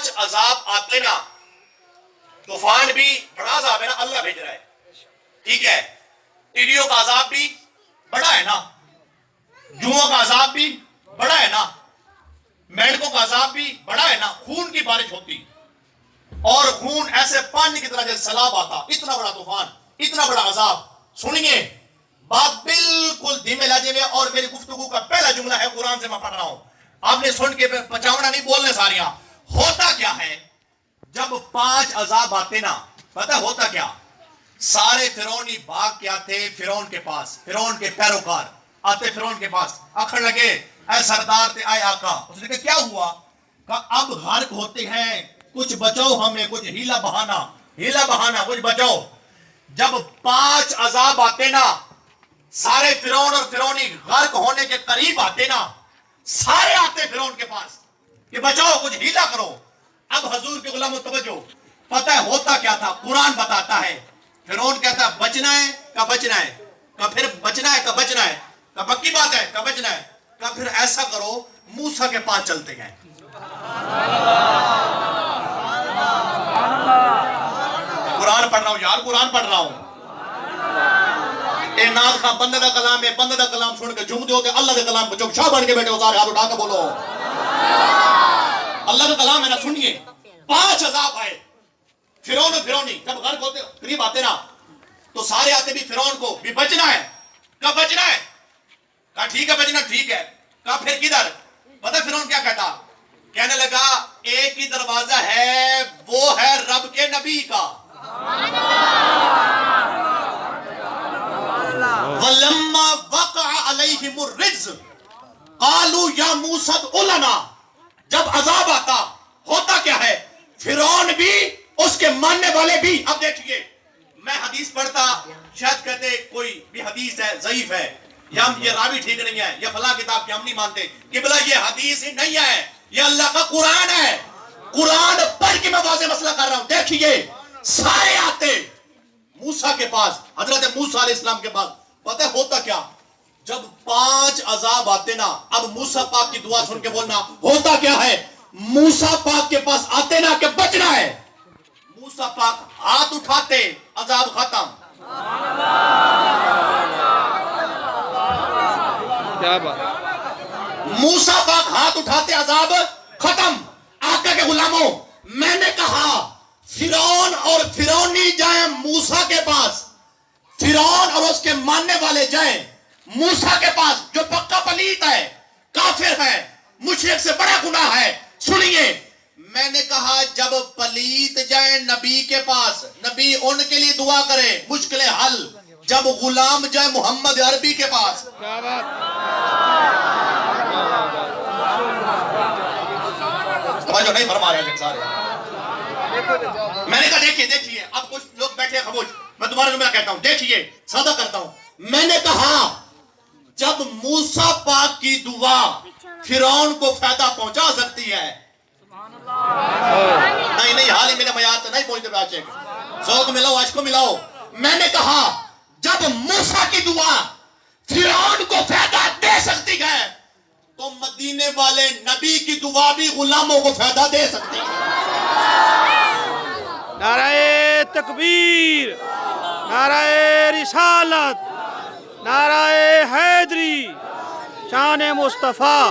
5 عذاب آتے نا، طوفان بھی بڑا عذاب ہے نا، اللہ بھیج رہا ہے، ٹھیک ہے، ٹڈیوں کا عذاب بھی بڑا ہے نا، جوؤں کا عذاب بھی بڑا ہے نا، مینڈکوں کا عذاب بھی بڑا ہے نا، خون کی بارش ہوتی اور خون ایسے پانی کی طرح جیسے سیلاب آتا، اتنا بڑا طوفان، اتنا بڑا عذاب. سنیے بات بالکل دھیمے لہجے میں، اور میری گفتگو کا پہلا جملہ ہے قرآن سے میں پڑھ رہا ہوں، آپ نے سن کے پچاونا نہیں بولنے ساریاں. ہوتا کیا ہے جب 5 عذاب آتے نا، پتہ ہوتا کیا، سارے فرعونی بھاگ کے آتے فرعون کے پاس، فرعون کے پیروکار آتے فرعون کے پاس، آخر لگے اے سردار تے اے آقا. اس نے کہا کیا ہوا؟ کہا اب غرق ہوتے ہیں، کچھ بچاؤ ہمیں، کچھ ہیلا بہانا کچھ بچاؤ. جب 5 عذاب آتے نا، سارے فرعون اور فرعونی غرق ہونے کے قریب آتے نا، سارے آتے فرعون کے پاس کہ بچاؤ، کچھ ہیلا کرو. اب حضور کے غلاموں توجہ، پتہ ہے ہوتا کیا تھا؟ قرآن بتاتا ہے فرعون کہتا ہے بچنا ہے، کہا بچنا ہے، کہا پھر بچنا ہے، کہا بچنا ہے، کہا پکی بات ہے، کہا بچنا ہے، کہا پھر ایسا کرو موسیٰ کے پاس چلتے گئے. قرآن پڑھ رہا ہوں یار، قرآن پڑھ رہا ہوں. اے ناد خان بندے دا کلام ہے، بندے دا کلام سن کے جھوم دے ہوتے اللہ دے کلام کو چوک شاہ بن کے بیٹھے ہو، سارے ہاتھ اٹھا کے بولو اللہ کا کلام ہے نا. سنیے 5 عذاب آئے، فرعون و فرعونی جب غرق ہوتے قریب آتے نا تو سارے آتے بھی فرعون کو بھی بچنا ہے، کہا بچنا ہے، کہا ٹھیک ہے بچنا ٹھیک ہے، کہا پھر کدھر؟ پتہ فرعون کیا کہتا؟ کہنے لگا ایک ہی دروازہ ہے، وہ ہے رب کے نبی کا. وَلَمَّا وَقَعَ عَلَيْهِمُ الرِّجْزُ قَالُوا يَا مُوسَىٰ ادْعُ لَنَا. جب عذاب آتا ہوتا کیا ہے؟ فرعون بھی اس کے ماننے والے بھی. اب دیکھئے میں حدیث پڑھتا، شاید کہتے کوئی بھی حدیث ہے ضعیف ہے، یا یہ راوی ٹھیک نہیں ہے، یا فلاں کتاب کی ہم نہیں مانتے. قبلہ یہ حدیث ہی نہیں ہے، یہ اللہ کا قرآن ہے. قرآن پڑھ کے میں واضح مسئلہ کر رہا ہوں. دیکھئے سارے آتے موسیٰ کے پاس، حضرت موسیٰ علیہ السلام کے پاس. پتہ ہوتا کیا؟ جب 5 عذاب آتے نا، اب موسیٰ پاک کی دعا سن کے بولنا ہوتا کیا ہے. موسیٰ پاک کے پاس آتے نا کہ بچنا ہے، موسیٰ پاک ہاتھ اٹھاتے عذاب ختم. کیا بات، موسیٰ پاک ہاتھ اٹھاتے عذاب ختم. آقا کے غلاموں، میں نے کہا فرعون اور فرعونی جائیں موسیٰ کے پاس، فرعون اور اس کے ماننے والے جائیں موسیٰ کے پاس جو پکا پلیت ہے، کافر ہے، مشرک سے بڑا گناہ ہے. سنیے میں نے کہا جب پلیت جائیں نبی کے پاس، نبی ان کے لیے دعا کرے مشکلیں حل. جب غلام جائے محمد عربی کے پاس، کیا بات، توجہ نہیں فرما رہے ہیں سارے. میں نے کہا دیکھیے اب کچھ لوگ بیٹھے خاموش، میں تمہارے جملہ کہتا ہوں، دیکھیے سادہ کرتا ہوں. میں نے کہا جب موسیٰ پاک کی دعا فرعون کو فائدہ پہنچا سکتی ہے، نہیں حال ہی میرے میات نہیں پہنچتے عاشق، ذوق ملاؤ، عشق کو ملاؤ. میں نے کہا جب موسیٰ کی دعا فرعون کو فائدہ دے سکتی ہے تو مدینے والے نبی کی دعا بھی غلاموں کو فائدہ دے سکتی ہے. نعرہ تکبیر، نعرہ رسالت، نعرہ حیدری، شان مصطفیٰ.